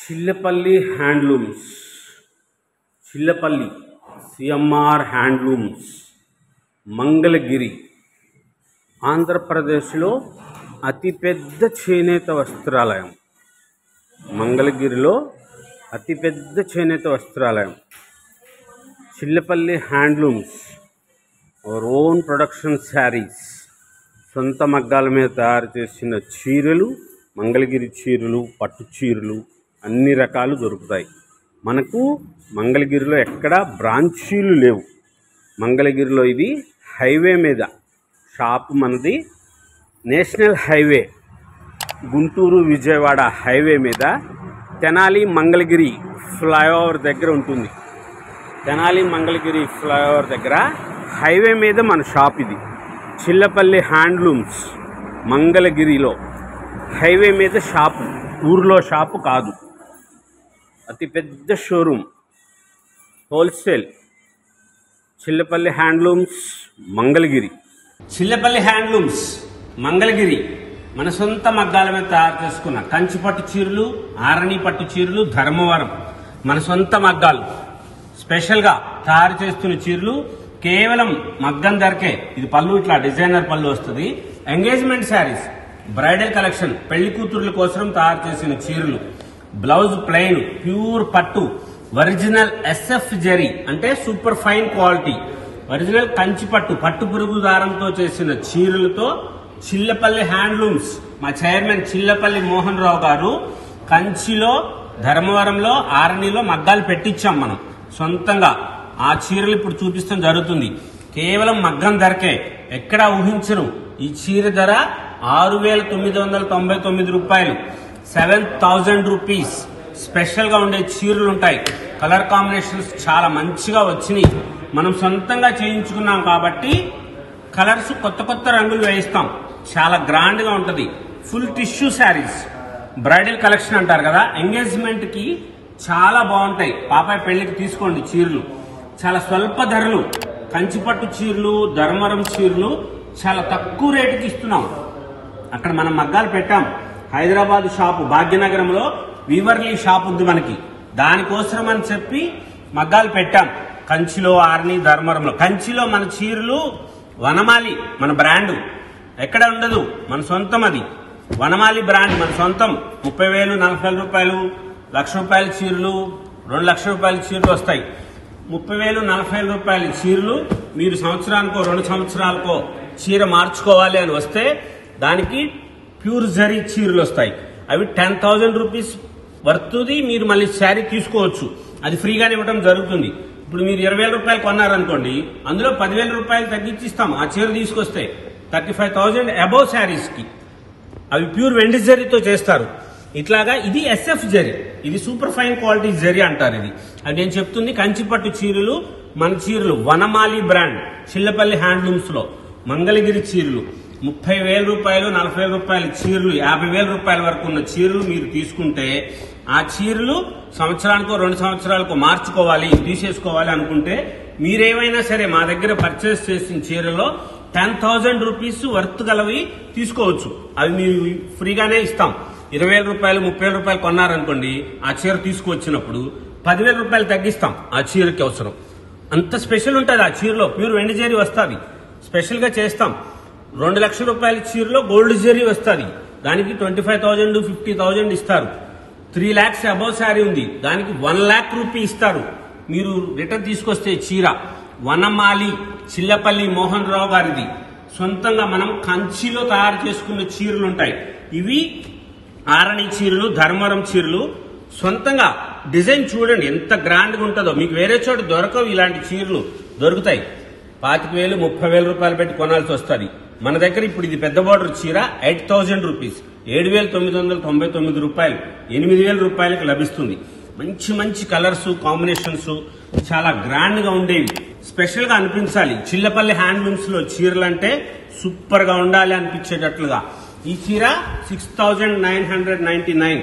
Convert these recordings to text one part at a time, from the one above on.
Chillapalli handlooms, Chillapalli CMR handlooms, Mangalagiri, ఆంధ్రప్రదేశ్లో అతిపెద్ద చేనేత వస్త్రాలయం. మంగళగిరిలో అతిపెద్ద చేనేత వస్త్రాలయం Chillapalli handlooms. Our own production saris, సొంత మగ్గాల మీద తయారు చేసిన చీరలు, మంగళగిరి చీరలు, పట్టు చీరలు అన్ని రకాలు దొరుకుతాయి. మనకు మంగళగిరిలో ఎక్కడా బ్రాంచీలు లేవు. మంగళగిరిలో ఇది హైవే మీద షాపు. మనది national highway, Guntur Vijayawada highway మీద తెనాలి మంగళగిరి ఫ్లైఓవర్ దగ్గర ఉంటుంది. తెనాలి మంగళగిరి ఫ్లైఓవర్ దగ్గర హైవే మీద మన షాప్ ఇది. చిల్లపల్లి హ్యాండ్లూమ్స్ మంగళగిరిలో హైవే మీద షాపు, ఊర్లో షాపు కాదు. అతిపెద్ద showroom, wholesale. Chillapalli handlooms Mangalagiri. Chillapalli handlooms Mangalagiri మన సొంత మగ్గాల మీద తయారు చేసుకున్న కంచి పట్టు చీరలు, ఆరణి పట్టు చీరలు, ధర్మవరం మన సొంత మగ్గాలు స్పెషల్గా తయారు చేస్తున్న చీరలు కేవలం మగ్గం ధరకే. ఇది పళ్ళు ఇట్లా డిజైనర్ పళ్ళు వస్తుంది. ఎంగేజ్మెంట్ శారీస్, బ్రైడల్ కలెక్షన్, పెళ్లి కూతుర్ల కోసం తయారు చేసిన చీరలు. బ్లౌజ్ ప్లెయిన్ ప్యూర్ పట్టు, ఒరిజినల్ SF జరీ అంటే super fine quality, original Kanchi పట్టు, పట్టు పురుగు దారంతో చేసిన చీరలతో చిల్లపల్లి హ్యాండ్లూమ్స్. మా చైర్మన్ చిల్లపల్లి మోహన్ రావు గారు కంచిలో, ధర్మవరంలో, ఆరణిలో మగ్గాలు పెట్టించాం మనం సొంతంగా. ఆ చీరలు ఇప్పుడు చూపిస్తాం జరుగుతుంది. కేవలం మగ్గం ధరకే, ఎక్కడా ఊహించరు. ఈ చీర ధర 6,999 రూపాయలు, 7,000 రూపీస్. స్పెషల్ గా ఉండే చీరలు ఉంటాయి. కలర్ కాంబినేషన్స్ చాలా మంచిగా వచ్చినాయి. మనం సొంతంగా చేయించుకున్నాం కాబట్టి కలర్స్ కొత్త కొత్త రంగులు వేయిస్తాం. చాలా గ్రాండ్ గా ఉంటది. Full tissue saris, bridal collection అంటారు కదా, ఎంగేజ్మెంట్ కి చాలా బాగుంటాయి. పాపాయి పెళ్లికి తీసుకోండి చీరలు. చాలా స్వల్ప ధరలు, కంచిపట్టు చీరలు, ధర్మవరం చీరలు చాలా తక్కువ రేటుకి ఇస్తున్నాం. అక్కడ మనం మగ్గాలు పెట్టాం. హైదరాబాద్ షాపు భాగ్యనగరంలో వీవర్లీ షాప్ ఉంది మనకి. దానికోసం అని చెప్పి మగ్గాలు పెట్టాం కంచిలో, ఆర్ని, ధర్మవరంలో. కంచిలో మన చీరలు వనమాలి మన బ్రాండు, ఎక్కడ ఉండదు, మన సొంతం. అది వనమాలి బ్రాండ్ మన సొంతం. 30,000, 40,000 రూపాయలు, 1,00,000 రూపాయల చీరలు, 2,00,000 రూపాయల చీరలు వస్తాయి. 30,000, 40,000 రూపాయల చీరలు మీరు సంవత్సరానికో 2 సంవత్సరాలకో చీర మార్చుకోవాలి అని వస్తే దానికి ప్యూర్ జరీ చీరలు వస్తాయి. అవి 10,000 రూపీస్ వర్తుది. మీరు మళ్ళీ శారీ తీసుకోవచ్చు. అది ఫ్రీగానే ఇవ్వడం జరుగుతుంది. ఇప్పుడు మీరు 20,000 రూపాయలు కొన్నారనుకోండి, అందులో 10,000 రూపాయలు తగ్గించి ఇస్తాం. ఆ చీర తీసుకొస్తే 35,000 అబౌవ్ శారీస్ కి. అవి ప్యూర్ వెండి జరీతో చేస్తారు. ఇట్లాగా ఇది SF జరీ, ఇది సూపర్ ఫైన్ క్వాలిటీ జరీ అంటారు. ఇది అది నేను చెప్తుంది. కంచిపట్టు చీరలు మన చీరలు వనమాలి బ్రాండ్, చిల్లపల్లి హ్యాండ్లూమ్స్ లో మంగళగిరి చీరలు 30,000 రూపాయలు, 40,000 రూపాయల చీరలు, 50,000 రూపాయల వరకు ఉన్న చీరలు మీరు తీసుకుంటే ఆ చీరలు సంవత్సరానికో 2 సంవత్సరాలకో మార్చుకోవాలి, తీసేసుకోవాలి అనుకుంటే మీరేమైనా సరే మా దగ్గర పర్చేస్ చేసిన చీరలో 10,000 రూపీస్ వర్త్ గలవి తీసుకోవచ్చు. అవి మీరు ఫ్రీగానే ఇస్తాం. 20,000 రూపాయలు, 30,000 రూపాయలు కొన్నారనుకోండి, ఆ చీర తీసుకువచ్చినప్పుడు 10,000 రూపాయలు తగ్గిస్తాం ఆ చీరకి అవసరం. అంత స్పెషల్ ఉంటుంది ఆ చీరలో. ప్యూర్ వెండి జరీ వస్తుంది, స్పెషల్ గా చేస్తాం. 2,00,000 రూపాయల చీరలో గోల్డ్ జరీ వస్తుంది, దానికి 25,000, 50,000 ఇస్తారు. 3 lakhs అబౌవ్ శారీ ఉంది, దానికి 1 lakh రూపీ ఇస్తారు. మీరు రిటర్న్ తీసుకొస్తే చీర వనమాలి చిల్లపల్లి మోహన్ రావు గారిది సొంతంగా మనం కంచిలో తయారు చేసుకున్న చీరలు ఉంటాయి. ఇవి ఆరణి చీరలు, ధర్మవరం చీరలు సొంతంగా. డిజైన్ చూడండి ఎంత గ్రాండ్ గా ఉంటుందో. మీకు వేరే చోట దొరకవు ఇలాంటి చీరలు. దొరుకుతాయి 25,000, 30,000 రూపాయలు పెట్టి కొనాల్సి వస్తుంది. మన దగ్గర ఇప్పుడు ఇది పెద్ద బార్డర్ చీర 8,000 రూపీస్, 7,999 రూపాయలు, 8,000 రూపాయలకు లభిస్తుంది. మంచి మంచి కలర్స్ కాంబినేషన్స్ చాలా గ్రాండ్ గా ఉండేవి. స్పెషల్ గా అనిపించాలి. చిల్లపల్లి హ్యాండ్లూమ్స్ లో చీరలు అంటే సూపర్ గా ఉండాలి అనిపించేటట్లుగా. ఈ చీర 6,999,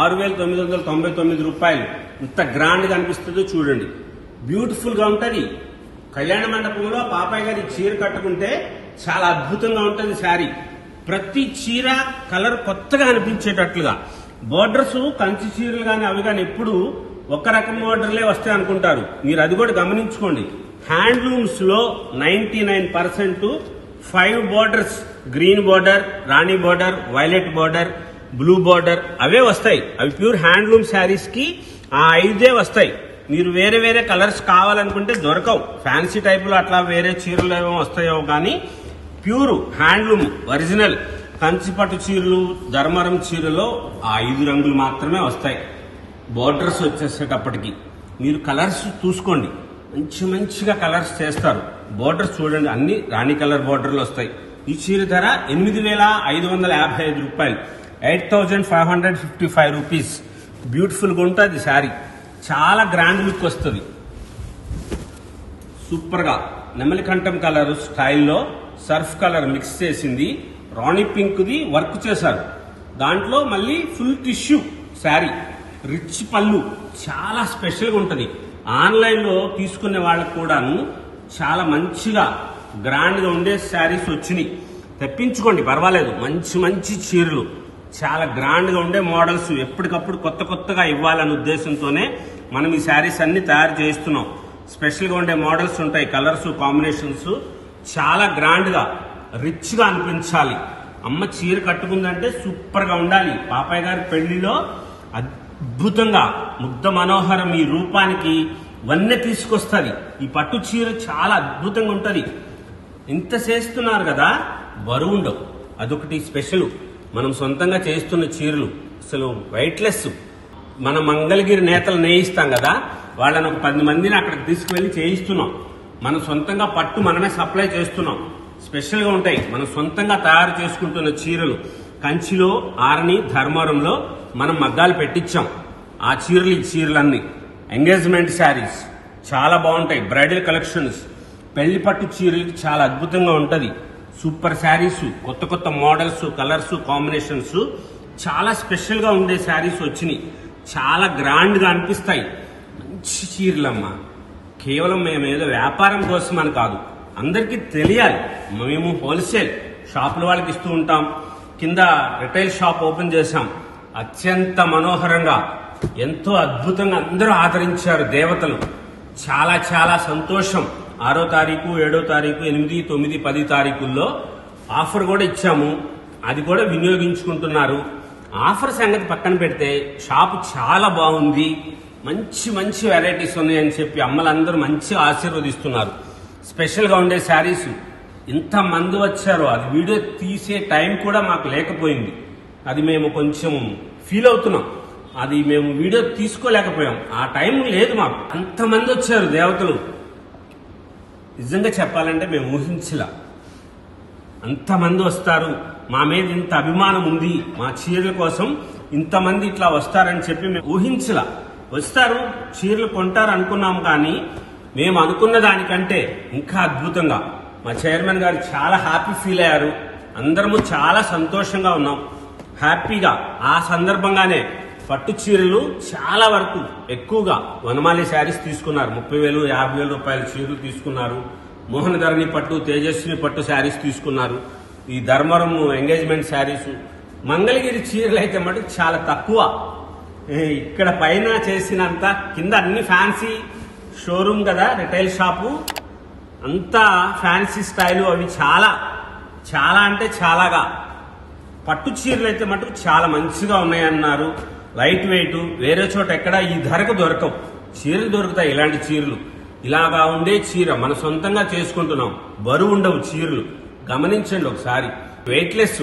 6,999 రూపాయలు. ఇంత గ్రాండ్ గా అనిపిస్తుందో చూడండి. బ్యూటిఫుల్ గా ఉంటది. కళ్యాణ మండపంలో పాపాయ్ గారి చీర కట్టుకుంటే చాలా అద్భుతంగా ఉంటది శారీ. ప్రతి చీర కలర్ కొత్తగా అనిపించేటట్లుగా బోర్డర్స్ కంచి చీరలు కానీ అవి కానీ ఎప్పుడు ఒక రకం బోర్డర్లే వస్తాయి అనుకుంటారు. మీరు అది కూడా గమనించుకోండి. హ్యాండ్లూమ్స్ లో 99% 5 borders, green border, rani border, violet border, blue border అవే వస్తాయి. అవి ప్యూర్ హ్యాండ్లూమ్ శారీస్ కి ఆ 5 వస్తాయి. మీరు వేరే వేరే కలర్స్ కావాలనుకుంటే దొరకవు. ఫ్యాన్సీ టైప్ లో అట్లా వేరే చీరలు ఏమో వస్తాయో కానీ ప్యూర్ హ్యాండ్లూమ్ ఒరిజినల్ కంచిపట్టు చీరలు, ధర్మవరం చీరలో ఆ 5 రంగులు మాత్రమే వస్తాయి. బోర్డర్స్ వచ్చేసేటప్పటికి మీరు కలర్స్ చూసుకోండి, మంచి మంచిగా కలర్స్ చేస్తారు. బోర్డర్స్ చూడండి, అన్ని రాణి కలర్ బోర్డర్లు వస్తాయి. ఈ చీర ధర 8,555 రూపాయలు, 8,555 రూపీస్. బ్యూటిఫుల్ గా ఉంటుంది శారీ, చాలా గ్రాండ్ లుక్ వస్తుంది. సూపర్ గా నెమలికంఠం కలర్ స్టైల్లో సర్ఫ్ కలర్ మిక్స్ చేసింది, రాణి పింక్ ది వర్క్ చేశారు. దాంట్లో మళ్ళీ ఫుల్ టిష్యూ శారీ, రిచ్ పళ్ళు, చాలా స్పెషల్ గా ఉంటది. ఆన్లైన్ లో తీసుకునే వాళ్ళకు కూడాను చాలా మంచిగా గ్రాండ్ గా ఉండే శారీస్ వచ్చినాయి. తెప్పించుకోండి, పర్వాలేదు. మంచి మంచి చీరలు, చాలా గ్రాండ్ గా ఉండే మోడల్స్ ఎప్పటికప్పుడు కొత్త కొత్తగా ఇవ్వాలనే ఉద్దేశంతోనే మనం ఈ శారీస్ అన్ని తయారు చేస్తున్నాం. స్పెషల్ గా ఉండే మోడల్స్ ఉంటాయి, కలర్స్ కాంబినేషన్స్ చాలా గ్రాండ్ గా రిచ్ గా అనిపించాలి. అమ్మ చీర కట్టుకుందంటే సూపర్ గా ఉండాలి. పాపయ్య గారి పెళ్లిలో అద్భుతంగా ముగ్ధ మనోహరం ఈ రూపానికి వన్నె తీసుకొస్తుంది. ఈ పట్టు చీర చాలా అద్భుతంగా ఉంటది. ఇంత చేస్తున్నారు కదా, బరువు ఉండవు. అదొకటి స్పెషల్. మనం సొంతంగా చేస్తున్న చీరలు అసలు వెయిట్లెస్. మన మంగళగిరి నేతలు నేయిస్తాం కదా, వాళ్ళని ఒక 10 మందిని అక్కడికి తీసుకువెళ్లి చేయిస్తున్నాం. మనం సొంతంగా పట్టు మనమే సప్లై చేస్తున్నాం. స్పెషల్ గా ఉంటాయి. మనం సొంతంగా తయారు చేసుకుంటున్న చీరలు కంచిలో, ఆరణి, ధర్మవరంలో మనం మగ్గాలు పెట్టించాం. ఆ చీరలు, ఈ చీరలన్నీ ఎంగేజ్మెంట్ శారీస్ చాలా బాగుంటాయి. బ్రైడల్ కలెక్షన్స్, పెళ్లి పట్టు చీరలకి చాలా అద్భుతంగా ఉంటది. సూపర్ శారీస్, కొత్త కొత్త మోడల్స్, కలర్స్, కాంబినేషన్స్ చాలా స్పెషల్ గా ఉండే శారీస్ వచ్చినాయి. చాలా గ్రాండ్ గా అనిపిస్తాయి. మంచి చీరలమ్మా. కేవలం మేమేదో వ్యాపారం కోసం అని కాదు, అందరికీ తెలియాలి. మేము హోల్సేల్ షాపుల వాళ్ళకి ఇస్తూ ఉంటాం. కింద రిటైల్ షాప్ ఓపెన్ చేశాం. అత్యంత మనోహరంగా, ఎంతో అద్భుతంగా అందరూ ఆదరించారు దేవతలు. చాలా చాలా సంతోషం. 6వ తారీఖు, 7వ తారీఖు, 8, 9, 10 తారీఖుల్లో ఆఫర్ కూడా ఇచ్చాము. అది కూడా వినియోగించుకుంటున్నారు. ఆఫర్ సంగతి పక్కన పెడితే షాపు చాలా బాగుంది. మంచి మంచి వెరైటీస్ ఉన్నాయని చెప్పి అమ్మలందరూ మంచి ఆశీర్వదిస్తున్నారు. స్పెషల్ గా ఉండే శారీస్ ఇంతమంది వచ్చారో అది వీడియో తీసే టైం కూడా మాకు లేకపోయింది. అది మేము కొంచెం ఫీల్ అవుతున్నాం. అది మేము వీడియో తీసుకోలేకపోయాం. ఆ టైం లేదు మాకు. అంతమంది వచ్చారు దేవతలు. నిజంగా చెప్పాలంటే మేము ఊహించలా అంతమంది వస్తారు. మా మీద ఇంత అభిమానం ఉంది, మా చీరల కోసం ఇంతమంది ఇట్లా వస్తారని చెప్పి మేము ఊహించలా. వస్తారు, చీరలు కొంటారు అనుకున్నాం. కానీ మేము అనుకున్న దానికంటే ఇంకా అద్భుతంగా మా చైర్మన్ గారు చాలా హ్యాపీ ఫీల్ అయ్యారు. అందరము చాలా సంతోషంగా ఉన్నాం, హ్యాపీగా. ఆ సందర్భంగానే పట్టు చీరలు చాలా వరకు ఎక్కువగా వనమాలి శారీస్ తీసుకున్నారు. 30,000, 50,000 రూపాయల చీరలు తీసుకున్నారు. మోహన్ ధరణి పట్టు, తేజస్వి పట్టు శారీస్ తీసుకున్నారు. ఈ ధర్మవరం ఎంగేజ్మెంట్ శారీస్, మంగళగిరి చీరలు అయితే మటుకు చాలా తక్కువ. ఇక్కడ పైన చేసినంత కింద అన్ని ఫ్యాన్సీ షోరూమ్ కదా, రిటైల్ షాపు, అంతా ఫ్యాన్సీ స్టైలు. అవి చాలా చాలా అంటే చాలాగా. పట్టు చీరలు అయితే మటుకు చాలా మంచిగా ఉన్నాయన్నారు. లైట్ వెయిట్, వేరే చోట ఎక్కడ ఈ ధరకు దొరకవు. చీరలు దొరుకుతాయి ఇలాంటి చీరలు. ఇలాగా ఉండే చీర మన సొంతంగా చేసుకుంటున్నాం. బరువు ఉండవు చీరలు, గమనించండి ఒకసారి. వెయిట్లెస్.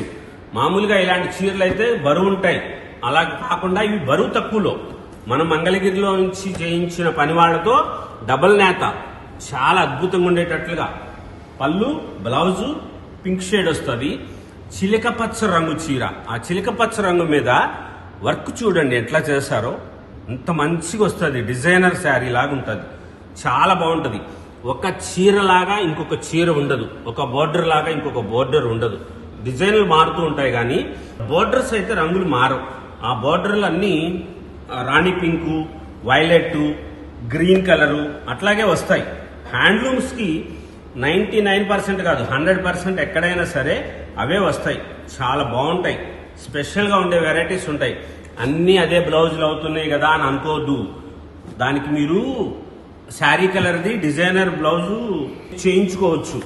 మామూలుగా ఇలాంటి చీరలు అయితే బరువు ఉంటాయి. అలా కాకుండా ఇవి బరువు తక్కువలో మనం మంగళగిరిలో నుంచి చేయించిన పని వాళ్లతో డబల్ నేత చాలా అద్భుతంగా ఉండేటట్లుగా. పళ్ళు, బ్లౌజు పింక్ షేడ్ వస్తుంది. చిలక పచ్చ రంగు చీర. ఆ చిలక పచ్చ రంగు మీద వర్క్ చూడండి ఎట్లా చేశారో, అంత మంచిగా వస్తుంది. డిజైనర్ శారీ లాగా ఉంటుంది, చాలా బాగుంటది. ఒక చీర లాగా ఇంకొక చీర ఉండదు, ఒక బోర్డర్ లాగా ఇంకొక బోర్డర్ ఉండదు. డిజైన్లు మారుతూ ఉంటాయి కానీ బోర్డర్స్ అయితే రంగులు మారవు. ఆ బోర్డర్లు అన్ని రాణి పింకు, వైలెట్, గ్రీన్ కలరు అట్లాగే వస్తాయి. హ్యాండ్లూమ్స్ కి 99% కాదు 100% ఎక్కడైనా సరే అవే వస్తాయి. చాలా బాగుంటాయి. స్పెషల్ గా ఉండే వెరైటీస్ ఉంటాయి. అన్ని అదే బ్లౌజులు అవుతున్నాయి కదా అని అనుకోవద్దు. దానికి మీరు శారీ కలర్ది డిజైనర్ బ్లౌజు చేయించుకోవచ్చు.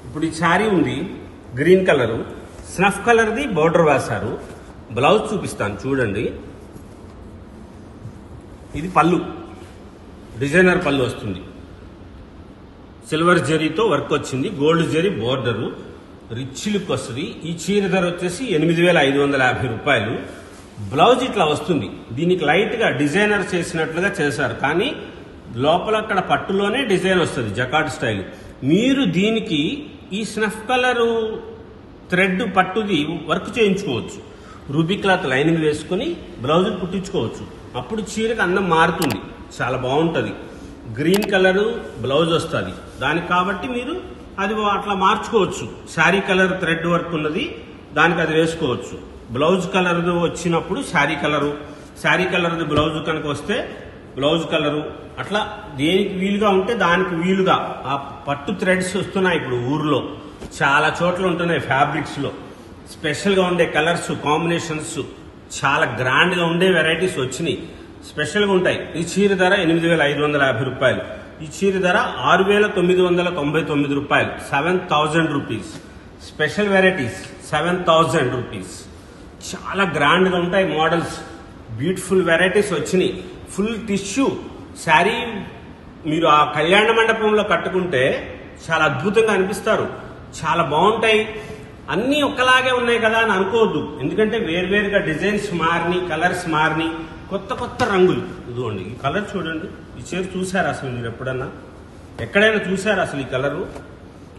ఇప్పుడు ఈ శారీ ఉంది గ్రీన్ కలరు, స్నఫ్ కలర్ది బోర్డర్ వేశారు. బ్లౌజ్ చూపిస్తాను చూడండి. ఇది పళ్ళు, డిజైనర్ పళ్ళు వస్తుంది. సిల్వర్ జరీతో వర్క్ వచ్చింది, gold zari border, rich look వస్తుంది. ఈ చీర ధర వచ్చేసి 8,550 రూపాయలు. బ్లౌజ్ ఇట్లా వస్తుంది. దీనికి లైట్ గా డిజైనర్ చేసినట్లుగా చేశారు, కానీ లోపల అక్కడ పట్టులోనే డిజైన్ వస్తుంది జకార్డ్ స్టైల్. మీరు దీనికి ఈ స్నఫ్ కలరు థ్రెడ్ పట్టుది వర్క్ చేయించుకోవచ్చు. రూబీ క్లాత్ లైనింగ్ వేసుకుని బ్లౌజ్ కుట్టించుకోవచ్చు. అప్పుడు చీరకు అందం మారుతుంది, చాలా బాగుంటుంది. గ్రీన్ కలరు బ్లౌజ్ వస్తుంది దానికి, కాబట్టి మీరు అది అట్లా మార్చుకోవచ్చు. శారీ కలర్ థ్రెడ్ వర్క్ ఉన్నది దానికి అది వేసుకోవచ్చు. బ్లౌజ్ కలర్ వచ్చినప్పుడు శారీ కలర్ది బ్లౌజ్ కనుక వస్తే బ్లౌజ్ కలరు, అట్లా దేనికి వీలుగా ఉంటే దానికి వీలుగా. ఆ పట్టు థ్రెడ్స్ వస్తున్నాయి ఇప్పుడు ఊర్లో చాలా చోట్ల ఉంటున్నాయి. ఫ్యాబ్రిక్స్ లో స్పెషల్ గా ఉండే కలర్స్ కాంబినేషన్స్, చాలా గ్రాండ్ గా ఉండే వెరైటీస్ వచ్చినాయి, స్పెషల్ గా ఉంటాయి. ఈ చీర ధర 8,550 రూపాయలు. ఈ చీర ధర 6,999 రూపాయలు, 7,000 రూపీస్. Special varieties 7,000 rupees. చాలా గ్రాండ్ గా ఉంటాయి మోడల్స్, బ్యూటిఫుల్ వెరైటీస్ వచ్చినాయి. ఫుల్ టిష్యూ శారీ మీరు ఆ కళ్యాణ మండపంలో కట్టుకుంటే చాలా అద్భుతంగా అనిపిస్తారు, చాలా బాగుంటాయి. అన్నీ ఒక్కలాగే ఉన్నాయి కదా అని అనుకోవద్దు, ఎందుకంటే వేర్వేరుగా డిజైన్స్ మారిని, కలర్స్ మారిని, కొత్త కొత్త రంగులు. ఇదిగోండి ఈ కలర్ చూడండి. ఈ చీర చూసారా అసలు మీరు ఎప్పుడన్నా? ఎక్కడైనా చూసారా అసలు ఈ కలరు?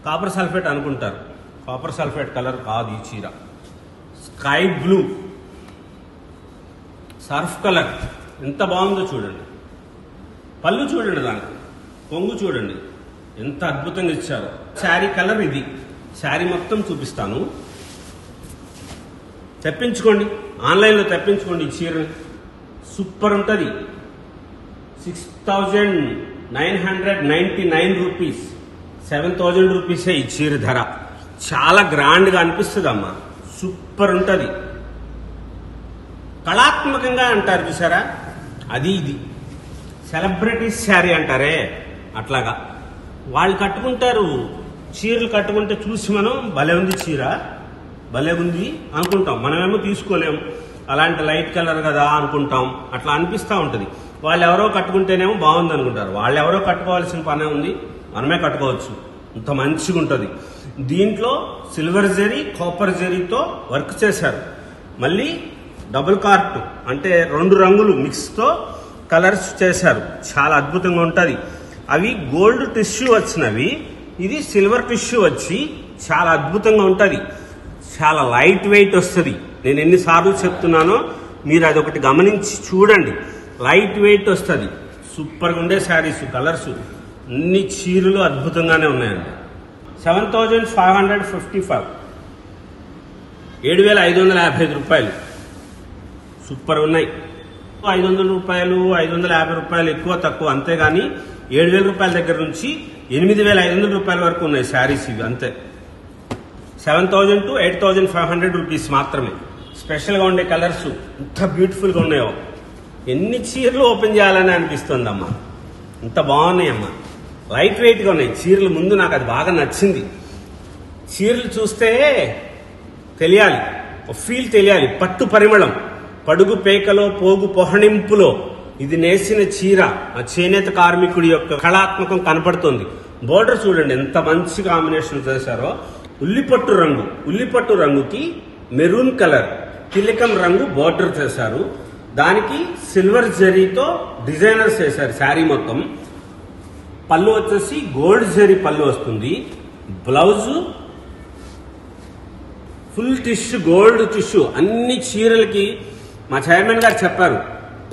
కాపర్ సల్ఫేట్ అనుకుంటారు, కాపర్ సల్ఫేట్ కలర్ కాదు ఈ చీర. స్కై బ్లూ సర్ఫ్ కలర్ ఎంత బాగుందో చూడండి. పళ్ళు చూడండి, దానికి కొంగు చూడండి ఎంత అద్భుతంగా ఇచ్చారో. శారీ కలర్ ఇది. శారీ మొత్తం చూపిస్తాను, తెప్పించుకోండి, ఆన్లైన్లో తెప్పించుకోండి. ఈ చీర సూపర్ ఉంటుంది. 6,999 రూపీస్, 7,000 రూపీసే ఈ చీర ధర. చాలా గ్రాండ్గా అనిపిస్తుంది అమ్మా, సూపర్ ఉంటుంది. కళాత్మకంగా అంటారు చూసారా, అది ఇది సెలబ్రిటీస్ శారీ అంటారే అట్లాగా వాళ్ళు కట్టుకుంటారు. చీరలు కట్టుకుంటే చూసి మనం భలే ఉంది చీర, భలే ఉంది అనుకుంటాం. మనమేమో తీసుకోలేము, అలాంటి లైట్ కలర్ కదా అనుకుంటాం, అట్లా అనిపిస్తూ ఉంటుంది. వాళ్ళు ఎవరో కట్టుకుంటేనేమో బాగుంది అనుకుంటారు. వాళ్ళు ఎవరో కట్టుకోవాల్సిన పనే ఉంది, మనమే కట్టుకోవచ్చు, అంత మంచిగా ఉంటుంది. దీంట్లో సిల్వర్ జరీ కాపర్ జరీతో వర్క్ చేశారు. మళ్ళీ డబుల్ కార్ట్ అంటే 2 రంగులు మిక్స్తో కలర్స్ చేశారు, చాలా అద్భుతంగా ఉంటుంది. అవి గోల్డ్ టిష్యూ వచ్చినవి, ఇది సిల్వర్ టిష్యూ వచ్చి చాలా అద్భుతంగా ఉంటుంది. చాలా లైట్ వెయిట్ వస్తుంది. నేను ఎన్నిసార్లు చెప్తున్నానో మీరు అదొకటి గమనించి చూడండి. లైట్ వెయిట్ వస్తుంది, సూపర్గా ఉండే శారీస్, కలర్స్, అన్ని చీరలు అద్భుతంగానే ఉన్నాయండి. 7,555, 7,555 రూపాయలు. సూపర్ ఉన్నాయి. 500 రూపాయలు 550 రూపాయలు ఎక్కువ తక్కువ, అంతేగాని 7,000 రూపాయల దగ్గర నుంచి 8,500 రూపాయల వరకు ఉన్నాయి శారీస్ ఇవి, అంతే. 7,000 to 8,500 రూపీస్ మాత్రమే. స్పెషల్గా ఉండే కలర్స్ ఎంత బ్యూటిఫుల్గా ఉన్నాయో. ఎన్ని చీరలు ఓపెన్ చేయాలని అనిపిస్తుందమ్మా, ఎంత బాగున్నాయమ్మా, లైట్ వెయిట్గా ఉన్నాయి చీరలు. ముందు నాకు అది బాగా నచ్చింది. చీరలు చూస్తే తెలియాలి, ఫీల్ తెలియాలి, పట్టు పరిమళం, పడుగు పేకలో పోగు పొహణింపులో ఇది నేసిన చీర ఆ చేనేత కార్మికుడి యొక్క కళాత్మకం కనపడుతుంది. బోర్డర్ చూడండి ఎంత మంచి కాంబినేషన్ చేశారో. ఉల్లిపట్టు రంగుకి మెరూన్ కలర్ తిలకం రంగు బోర్డర్ చేశారు. దానికి సిల్వర్ జరీతో డిజైనర్స్ చేశారు శారీ మొత్తం. పళ్ళు వచ్చేసి గోల్డ్ జరీ పళ్ళు వస్తుంది. Blouse full tissue, gold tissue. అన్ని చీరలకి మా చైర్మన్ గారు చెప్పారు,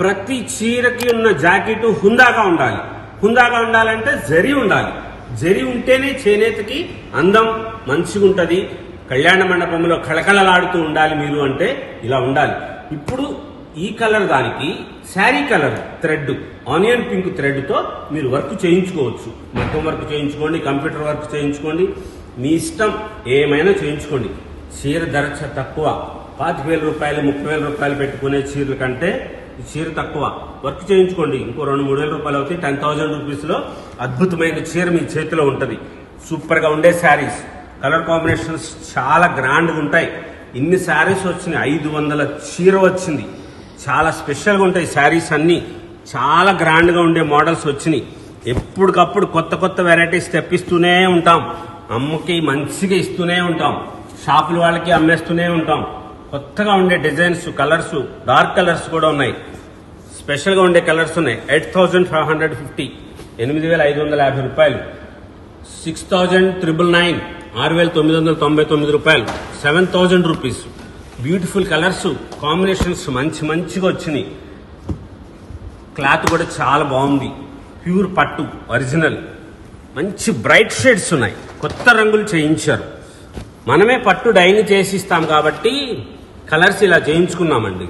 ప్రతి చీరకి ఉన్న జాకెట్ హుందాగా ఉండాలి. హుందాగా ఉండాలంటే జరీ ఉండాలి. జరీ ఉంటేనే చేనేతకి అందం మంచిగా ఉంటుంది. కళ్యాణ మండపంలో కళకళలాడుతూ ఉండాలి మీరు అంటే ఇలా ఉండాలి. ఇప్పుడు ఈ కలర్ దానికి sari colour thread, onion pink థ్రెడ్తో మీరు వర్క్ చేయించుకోవచ్చు. మొత్తం వర్క్ చేయించుకోండి, కంప్యూటర్ వర్క్ చేయించుకోండి, మీ ఇష్టం, ఏమైనా చేయించుకోండి. చీర ధర తక్కువ, ₹25,000 ₹30,000 రూపాయలు పెట్టుకునే చీరల కంటే ఈ చీర తక్కువ. వర్క్ చేయించుకోండి, ఇంకో 2-3 వేల రూపాయలు అవుతాయి. 10,000 రూపీస్లో అద్భుతమైన చీర మీ చేతిలో ఉంటుంది. సూపర్గా ఉండే శారీస్, కలర్ కాంబినేషన్స్ చాలా గ్రాండ్గా ఉంటాయి. ఇన్ని శారీస్ వచ్చినాయి, 500 చీర వచ్చింది. చాలా స్పెషల్గా ఉంటాయి శారీస్ అన్నీ, చాలా గ్రాండ్గా ఉండే మోడల్స్ వచ్చినాయి. ఎప్పటికప్పుడు కొత్త కొత్త వెరైటీస్ తెప్పిస్తూనే ఉంటాం. అమ్మకి మంచిగా ఇస్తూనే ఉంటాం, షాపుల వాళ్ళకి అమ్మేస్తూనే ఉంటాం. కొత్తగా ఉండే డిజైన్స్, కలర్స్, డార్క్ కలర్స్ కూడా ఉన్నాయి. స్పెషల్గా ఉండే కలర్స్ ఉన్నాయి. 8,550, 8,550 రూపాయలు. 6,999, 6,999 రూపాయలు. 7,000 రూపీస్. బ్యూటిఫుల్ కలర్స్, కాంబినేషన్స్ మంచిగా వచ్చినాయి. క్లాత్ కూడా చాలా బాగుంది. ప్యూర్ పట్టు ఒరిజినల్, మంచి బ్రైట్ షేడ్స్ ఉన్నాయి. కొత్త రంగులు చేయించారు. మనమే పట్టు డైని చేసిస్తాం కాబట్టి కలర్స్ ఇలా చేయించుకున్నామండి.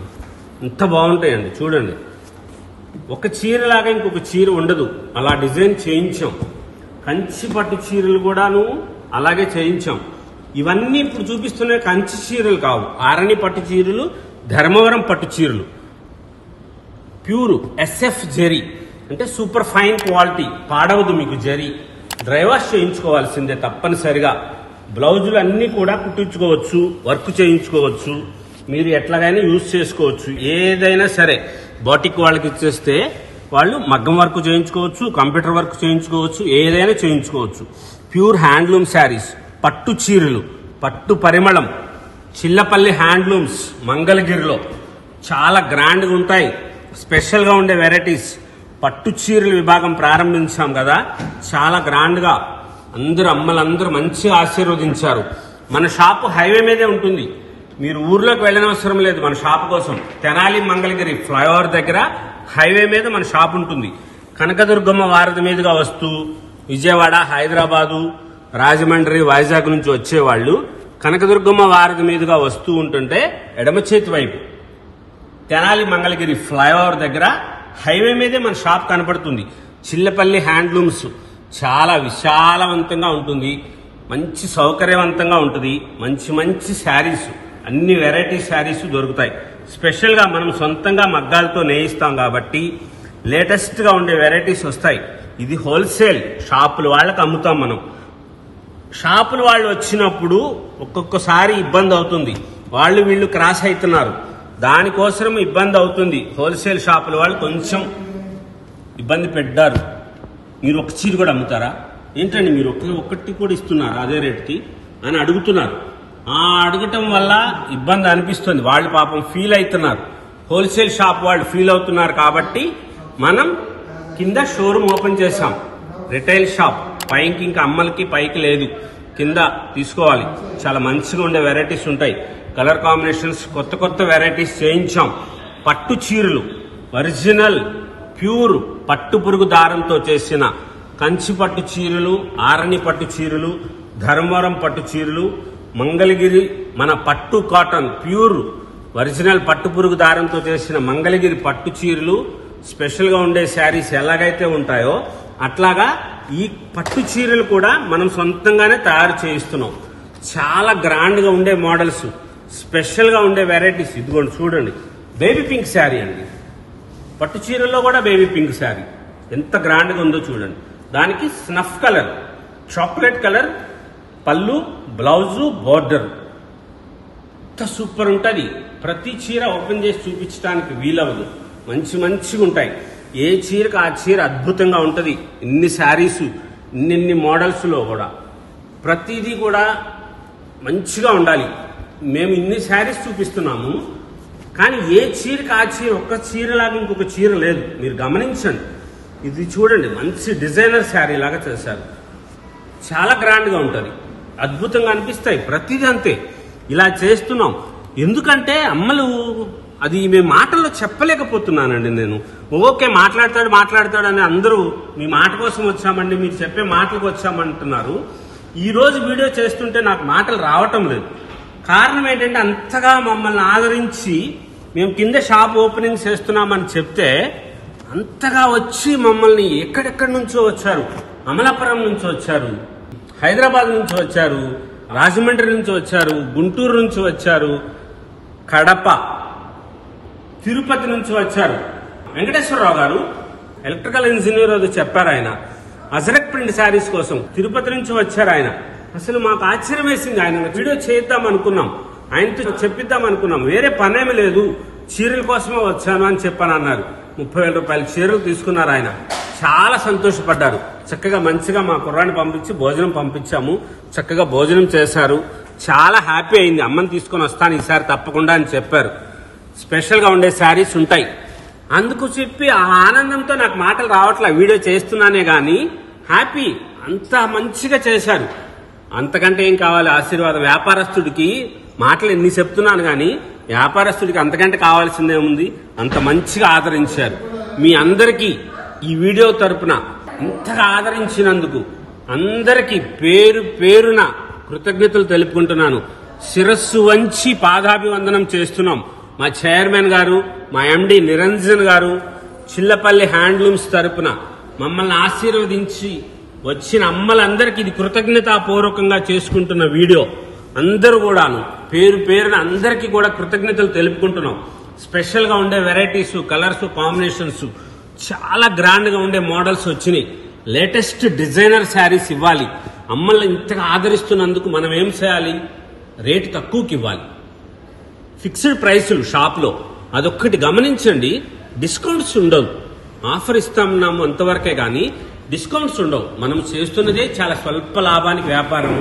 ఎంత బాగుంటాయండి చూడండి. ఒక చీరలాగా ఇంకొక చీర ఉండదు, అలా డిజైన్ చేయించాం. కంచి పట్టు చీరలు కూడాను అలాగే చేయించాం. ఇవన్నీ ఇప్పుడు చూపిస్తున్న కంచి చీరలు కావు, ఆరణి పట్టు చీరలు, ధర్మవరం పట్టు చీరలు. ప్యూర్ SF జరీ, అంటే సూపర్ ఫైన్ క్వాలిటీ, పాడవదు మీకు జరీ. డ్రై వాష్ చేయించుకోవాల్సిందే తప్పనిసరిగా. బ్లౌజులు అన్నీ కూడా కుట్టించుకోవచ్చు, వర్క్ చేయించుకోవచ్చు. మీరు ఎట్లాగైనా యూజ్ చేసుకోవచ్చు. ఏదైనా సరే బాటిక్ వాళ్ళకి ఇచ్చేస్తే వాళ్ళు మగ్గం వర్క్ చేయించుకోవచ్చు, కంప్యూటర్ వర్క్ చేయించుకోవచ్చు, ఏదైనా చేయించుకోవచ్చు. ప్యూర్ హ్యాండ్లూమ్ శారీస్, పట్టు చీరలు, పట్టు పరిమళం, చిల్లపల్లి హ్యాండ్లూమ్స్ మంగళగిరిలో చాలా గ్రాండ్గా ఉంటాయి. స్పెషల్గా ఉండే వెరైటీస్. పట్టు చీరల విభాగం ప్రారంభించాం కదా, చాలా గ్రాండ్గా అందరూ అమ్మలందరూ మంచిగా ఆశీర్వదించారు. మన షాపు హైవే మీదే ఉంటుంది, మీరు ఊర్లోకి వెళ్ళనవసరం లేదు. మన షాపు కోసం తెనాలి మంగళగిరి ఫ్లైఓవర్ దగ్గర హైవే మీద మన షాప్ ఉంటుంది. కనకదుర్గమ్మ వారధి మీదుగా వస్తూ విజయవాడ, హైదరాబాదు, రాజమండ్రి, వైజాగ్ నుంచి వచ్చేవాళ్ళు కనకదుర్గమ్మ వారధి మీదుగా వస్తూ ఉంటుంటే ఎడమ చేతి వైపు తెనాలి మంగళగిరి ఫ్లైఓవర్ దగ్గర హైవే మీదే మన షాప్ కనపడుతుంది. చిల్లపల్లి హ్యాండ్లూమ్స్ చాలా విశాలవంతంగా ఉంటుంది, మంచి సౌకర్యవంతంగా ఉంటుంది. మంచి శారీస్, అన్ని వెరైటీ శారీస్ దొరుకుతాయి. స్పెషల్గా మనం సొంతంగా మగ్గాలతో నేయిస్తాం కాబట్టి లేటెస్ట్గా ఉండే వెరైటీస్ వస్తాయి. ఇది హోల్సేల్, షాపుల వాళ్ళకి అమ్ముతాం మనం. షాపుల వాళ్ళు వచ్చినప్పుడు ఒక్కొక్కసారి ఇబ్బంది అవుతుంది, వాళ్ళు వీళ్ళు క్రాస్ అవుతున్నారు, దానికోసం ఇబ్బంది అవుతుంది. హోల్సేల్ షాపుల వాళ్ళు కొంచెం ఇబ్బంది పెట్టారు. మీరు ఒక చీర కూడా అమ్ముతారా ఏంటండి, మీరు ఒక్కటి కూడా ఇస్తున్నారు అదే రేట్కి అని అడుగుతున్నారు. ఆ అడగటం వల్ల ఇబ్బంది అనిపిస్తుంది, వాళ్ళు పాపం ఫీల్ అవుతున్నారు. హోల్సేల్ షాప్ వాళ్ళు ఫీల్ అవుతున్నారు కాబట్టి మనం కింద షోరూమ్ ఓపెన్ చేశాం. రిటైల్ షాప్ పైకి, ఇంకా అమ్మలకి పైకి లేదు, కింద తీసుకోవాలి. చాలా మంచిగా ఉండే వెరైటీస్ ఉంటాయి. కలర్ కాంబినేషన్స్, కొత్త వెరైటీస్ చేయించాం. పట్టు చీరలు, ఒరిజినల్ ప్యూర్ పట్టు పురుగు దారంతో చేసిన కంచి పట్టు చీరలు, ఆరణి పట్టు చీరలు, ధర్మవరం పట్టు చీరలు, మంగళగిరి మన పట్టు కాటన్ ప్యూర్ ఒరిజినల్ పట్టు పురుగు దారంతో చేసిన మంగళగిరి పట్టు చీరలు. స్పెషల్గా ఉండే శారీస్ ఎలాగైతే ఉంటాయో అట్లాగా ఈ పట్టు చీరలు కూడా మనం సొంతంగానే తయారు చేయిస్తున్నాం. చాలా గ్రాండ్గా ఉండే మోడల్స్, స్పెషల్గా ఉండే వెరైటీస్. ఇదిగోండి చూడండి, బేబీ పింక్ శారీ అండి. పట్టు చీరల్లో కూడా బేబీ పింక్ శారీ ఎంత గ్రాండ్గా ఉందో చూడండి. దానికి స్నఫ్ కలర్, చాక్లెట్ కలర్ పళ్ళు, బ్లౌజు, బోర్డర్. ఎంత సూపర్ ఉంటుంది. ప్రతి చీర ఓపెన్ చేసి చూపించడానికి వీలవదు, మంచిగా ఉంటాయి. ఏ చీరకు ఆ చీర అద్భుతంగా ఉంటుంది. ఇన్ని శారీస్, ఇన్ని మోడల్స్లో కూడా ప్రతిదీ కూడా మంచిగా ఉండాలి. మేము ఇన్ని శారీస్ చూపిస్తున్నాము, కానీ ఏ చీరకు ఆ చీర, ఒక్క చీరలాగా ఇంకొక చీర లేదు. మీరు గమనించండి, ఇది చూడండి, మంచి డిజైనర్ శారీ లాగా చేశారు. చాలా గ్రాండ్గా ఉంటుంది, అద్భుతంగా అనిపిస్తాయి. ప్రతిదీ అంతే. ఇలా చేస్తున్నాం ఎందుకంటే అమ్మలు, అది మేము మాటల్లో చెప్పలేకపోతున్నానండి. నేను ఓకే మాట్లాడతాడు అని అందరూ మీ మాట కోసం వచ్చామండి, మీరు చెప్పే మాటలకు వచ్చామంటున్నారు. ఈరోజు వీడియో చేస్తుంటే నాకు మాటలు రావటం లేదు. కారణం ఏంటంటే అంతగా మమ్మల్ని ఆదరించి మేము కింద షాప్ ఓపెనింగ్ చేస్తున్నామని చెప్తే అంతగా వచ్చి మమ్మల్ని ఎక్కడెక్కడి నుంచో వచ్చారు. అమలాపురం నుంచి వచ్చారు, హైదరాబాద్ నుంచి వచ్చారు, రాజమండ్రి నుంచి వచ్చారు, గుంటూరు నుంచి వచ్చారు, కడప, తిరుపతి నుంచి వచ్చారు. వెంకటేశ్వరరావు గారు ఎలక్ట్రికల్ ఇంజనీర్ అది చెప్పారు. ఆయన అజరక్ ప్రింట్ శారీస్ కోసం తిరుపతి నుంచి వచ్చారు. ఆయన అసలు మాకు ఆశ్చర్యం వేసింది. ఆయన వీడియో చేద్దాం అనుకున్నాం, ఆయనతో చెప్పిద్దాం అనుకున్నాం. వేరే పనేమి లేదు, చీరల కోసమే వచ్చాను అని చెప్పాను అన్నారు. 30,000 రూపాయల చీరలు తీసుకున్నారు. ఆయన చాలా సంతోషపడ్డారు. చక్కగా మంచిగా మా కుర్రాన్ని పంపించి భోజనం పంపించాము. చక్కగా భోజనం చేశారు. చాలా హ్యాపీ అయింది. అమ్మని తీసుకొని వస్తాను ఈసారి తప్పకుండా అని చెప్పారు. స్పెషల్ గా ఉండే శారీస్ ఉంటాయి. అందుకు చెప్పి ఆ ఆనందంతో నాకు మాటలు రావట్లే. వీడియో చేస్తున్నానే గాని హ్యాపీ. అంత మంచిగా చేశారు. అంతకంటే ఏం కావాలి ఆశీర్వాదం. వ్యాపారస్తుడికి మాటలు ఎన్ని చెప్తున్నాను గాని వ్యాపారస్తుడికి అంతకంటే కావాల్సిందే ఉంది. అంత మంచిగా ఆదరించారు. మీ అందరికీ ఈ వీడియో తరపున ఇంతగా ఆదరించినందుకు అందరికీ పేరు పేరున కృతజ్ఞతలు తెలుపుకుంటున్నాను. శిరస్సు వంచి పాదాభివందనం చేస్తున్నాం. మా చైర్మన్ గారు, మా ఎండి నిరంజన్ గారు, చిల్లపల్లి హ్యాండ్లూమ్స్ తరపున మమ్మల్ని ఆశీర్వదించి వచ్చిన అమ్మలందరికీ ఇది కృతజ్ఞతాపూర్వకంగా చేసుకుంటున్న వీడియో. అందరూ కూడాను పేరు పేరున అందరికీ కూడా కృతజ్ఞతలు తెలుపుకుంటున్నాం. స్పెషల్ గా ఉండే వెరైటీస్, కలర్స్, కాంబినేషన్స్, చాలా గ్రాండ్ గా ఉండే మోడల్స్ వచ్చినాయి. లేటెస్ట్ డిజైనర్ శారీస్ ఇవ్వాలి. అమ్మల్ని ఇంతగా ఆదరిస్తున్నందుకు మనం ఏం చేయాలి? రేటు తక్కువకి ఇవ్వాలి. ఫిక్స్డ్ ప్రైసులు షాప్లో అదొక్కటి గమనించండి. డిస్కౌంట్స్ ఉండవు. ఆఫర్ ఇస్తామన్నాము అంతవరకే కానీ డిస్కౌంట్స్ ఉండవు. మనం చేస్తున్నదే చాలా స్వల్ప లాభానికి వ్యాపారం.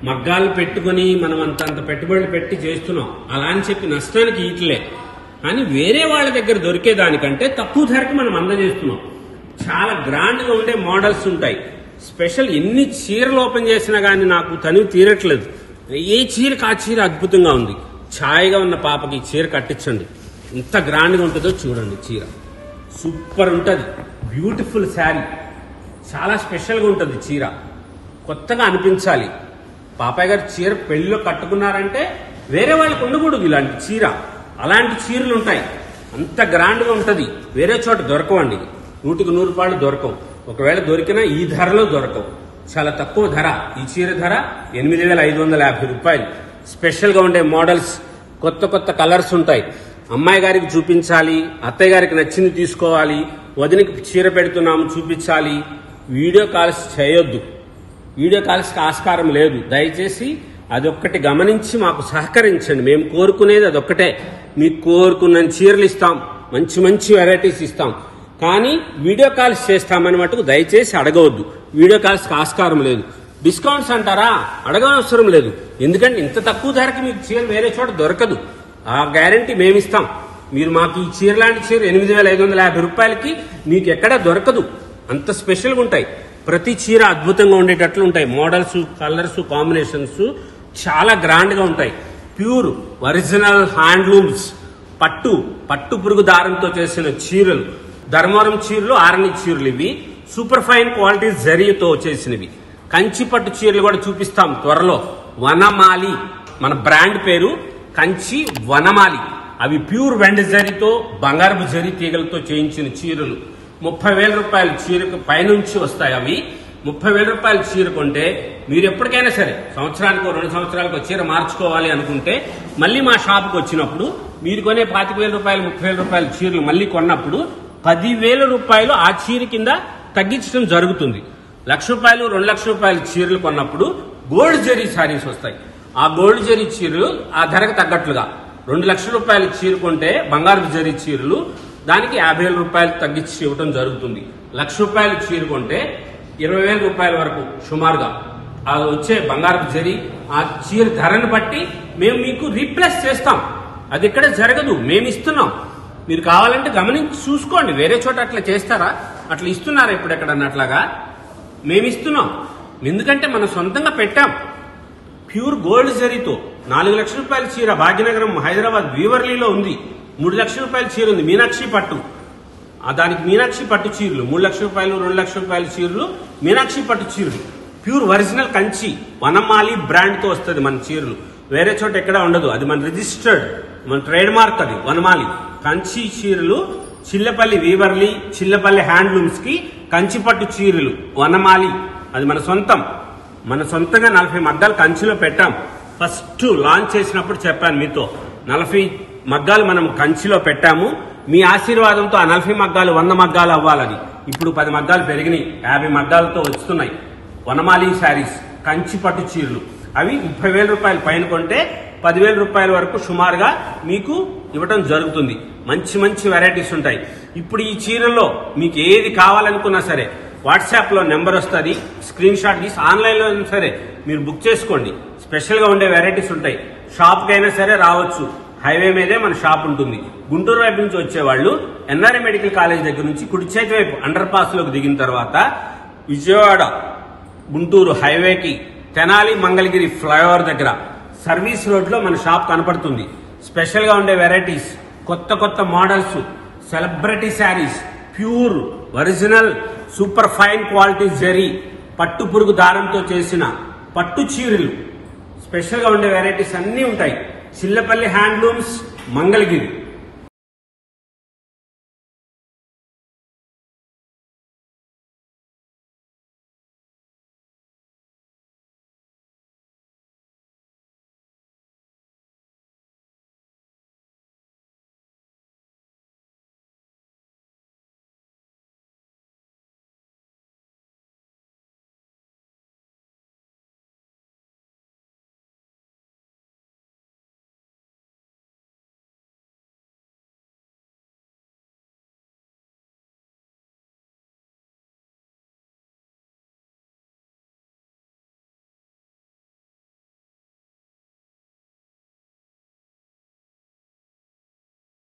మగ్గాలు పెట్టుకుని మనం అంతంత పెట్టుబడులు పెట్టి చేస్తున్నాం. అలా అని చెప్పి నష్టానికి ఈట్లే. కానీ వేరే వాళ్ళ దగ్గర దొరికేదానికంటే తక్కువ ధరకు మనం అందజేస్తున్నాం. చాలా గ్రాండ్ గా ఉండే మోడల్స్ ఉంటాయి. స్పెషల్ ఎన్ని చీరలు ఓపెన్ చేసినా గానీ నాకు తనివి తీరట్లేదు. ఏ చీరకు ఆ చీర అద్భుతంగా ఉంది. ఛాయగా ఉన్న పాపకి ఈ చీర కట్టించండి. ఎంత గ్రాండ్ గా ఉంటుందో చూడండి. చీర సూపర్ ఉంటుంది. బ్యూటిఫుల్ శారీ. చాలా స్పెషల్ గా ఉంటుంది చీర. కొత్తగా అనిపించాలి. పాపాయ్ గారు చీర పెళ్లిలో కట్టుకున్నారంటే వేరే వాళ్ళకి ఉండకూడదు ఇలాంటి చీర. అలాంటి చీరలు ఉంటాయి. అంత గ్రాండ్ గా ఉంటది. వేరే చోట దొరకవండి. 100కి 100 రూపాయలు దొరకవు. ఒకవేళ దొరికినా ఈ ధరలో దొరకవు. చాలా తక్కువ ధర. ఈ చీర ధర 8,550 రూపాయలు. స్పెషల్ గా ఉండే మోడల్స్, కొత్త కొత్త కలర్స్ ఉంటాయి. అమ్మాయి గారికి చూపించాలి, అత్తయ్య గారికి నచ్చింది తీసుకోవాలి, వదినకి చీర పెడుతున్నాము చూపించాలి. వీడియో కాల్స్ చేయొద్దు. వీడియో కాల్స్కి ఆస్కారం లేదు. దయచేసి అదొక్కటి గమనించి మాకు సహకరించండి. మేము కోరుకునేది అదొక్కటే. మీకు కోరుకున్న చీరలు ఇస్తాం, మంచి మంచి వెరైటీస్ ఇస్తాం. కానీ వీడియో కాల్స్ చేస్తామని మటుకు దయచేసి అడగవద్దు. వీడియో కాల్స్కి ఆస్కారం లేదు. డిస్కౌంట్స్ అంటారా? అడగనవసరం లేదు. ఎందుకంటే ఇంత తక్కువ ధరకి మీకు చీర వేరే చోట దొరకదు. ఆ గ్యారంటీ మేమిస్తాం. మీరు మాకు ఈ చీర లాంటి చీర 8,550 రూపాయలకి మీకు ఎక్కడా దొరకదు. అంత స్పెషల్గా ఉంటాయి. ప్రతి చీర అద్భుతంగా ఉండేటట్లు ఉంటాయి. మోడల్స్, కలర్స్, కాంబినేషన్స్ చాలా గ్రాండ్ గా ఉంటాయి. ప్యూర్ ఒరిజినల్ హ్యాండ్లూమ్స్, పట్టు పురుగు దారంతో చేసిన చీరలు. ధర్మవరం చీరలు, ఆరణి చీరలు ఇవి. సూపర్ ఫైన్ క్వాలిటీ జరీతో చేసినవి. కంచి పట్టు చీరలు కూడా చూపిస్తాం త్వరలో. వనమాలి మన బ్రాండ్ పేరు. కంచి వనమాలి. అవి ప్యూర్ వెండి జరీతో, బంగారపు జరీ తీగలతో చేయించిన చీరలు. 30,000 రూపాయల చీరకు పైనుంచి వస్తాయి. అవి 30,000 రూపాయల చీర కొంటే మీరు ఎప్పటికైనా సరే సంవత్సరానికో 2 సంవత్సరాలకు చీర మార్చుకోవాలి అనుకుంటే మళ్ళీ మా షాప్కి వచ్చినప్పుడు మీరు కొనే 25,000 రూపాయలు, 30,000 రూపాయల చీరలు మళ్ళీ కొన్నప్పుడు 10,000 రూపాయలు ఆ చీర కింద తగ్గించడం జరుగుతుంది. 1,00,000 రూపాయలు, 2,00,000 రూపాయల చీరలు కొన్నప్పుడు గోల్డ్ జరీ శారీస్ వస్తాయి. ఆ గోల్డ్ జరీ చీరలు ఆ ధరకు తగ్గట్లుగా 2,00,000 రూపాయల చీర కొంటే బంగారు జరీ చీరలు దానికి 50,000 రూపాయలు తగ్గించి ఇవ్వడం జరుగుతుంది. 1,00,000 రూపాయల చీర కొంటే 20,000 రూపాయల వరకు సుమారుగా ఆ వచ్చే బంగారపు జరీ ఆ చీర ధరను బట్టి మేము మీకు రీప్లేస్ చేస్తాం. అది ఇక్కడ జరగదు. మేము ఇస్తున్నాం. మీరు కావాలంటే గమనించి చూసుకోండి. వేరే చోట అట్లా చేస్తారా? అట్లా ఇస్తున్నారా ఇప్పుడు ఎక్కడన్నా? అట్లాగా మేము ఇస్తున్నాం. ఎందుకంటే మనం సొంతంగా పెట్టాం. ప్యూర్ గోల్డ్ జరీతో 4,00,000 రూపాయల చీర భాగ్యనగరం హైదరాబాద్ వీవర్లీలో ఉంది. 3,00,000 రూపాయల చీర ఉంది మీనాక్షి పట్టు. దానికి మీనాక్షి పట్టు చీరలు 3,00,000 రూపాయలు, 2,00,000 రూపాయల చీరలు మీనాక్షి పట్టు చీరలు. ప్యూర్ ఒరిజినల్ కంచి వనమాలి బ్రాండ్ తో వస్తుంది మన చీరలు. వేరే చోట ఎక్కడ ఉండదు. అది మన రిజిస్టర్డ్, మన ట్రేడ్ మార్క్. అది వనమాలి కంచి చీరలు. చిల్లపల్లి వీవర్లీ, చిల్లపల్లి హ్యాండ్లూమ్స్ కి కంచి పట్టు చీరలు వనమాలి. అది మన సొంతం. మన సొంతంగా 40 మగ్గాలు కంచిలో పెట్టాం. ఫస్ట్ లాంచ్ చేసినప్పుడు చెప్పాను మీతో 40 మగ్గాలు మనం కంచిలో పెట్టాము. మీ ఆశీర్వాదంతో ఆ 40 మగ్గాలు 100 మగ్గాలు అవ్వాలని ఇప్పుడు 10 మగ్గాలు పెరిగినాయి. 50 మగ్గాలతో వస్తున్నాయి వనమాలి శారీస్, కంచి పట్టు చీరలు. అవి 30,000 రూపాయలు పైన కొంటే 10,000 రూపాయల వరకు సుమారుగా మీకు ఇవ్వటం జరుగుతుంది. మంచి మంచి వెరైటీస్ ఉంటాయి. ఇప్పుడు ఈ చీరల్లో మీకు ఏది కావాలనుకున్నా సరే వాట్సాప్లో నెంబర్ వస్తుంది, స్క్రీన్ షాట్ తీసి ఆన్లైన్లో అయినా సరే మీరు బుక్ చేసుకోండి. స్పెషల్గా ఉండే వెరైటీస్ ఉంటాయి. షాప్కైనా సరే రావచ్చు. హైవే మీదే మన షాప్ ఉంటుంది. గుంటూరు వైపు నుంచి వచ్చేవాళ్ళు ఎన్ఆర్ఐ మెడికల్ కాలేజ్ దగ్గర నుంచి కుడి చేతి వైపు అండర్ పాస్ లోకి దిగిన తర్వాత విజయవాడ గుంటూరు హైవేకి తెనాలి మంగళగిరి ఫ్లైఓవర్ దగ్గర సర్వీస్ రోడ్ లో మన షాప్ కనపడుతుంది. స్పెషల్ గా ఉండే వెరైటీస్, కొత్త కొత్త models, celebrity saris, pure original super fine quality zari పట్టు పురుగు దారంతో చేసిన పట్టు చీరలు, స్పెషల్ గా ఉండే వెరైటీస్ అన్ని ఉంటాయి. చిల్లపల్లి హ్యాండ్లూమ్స్, మంగళగిరి.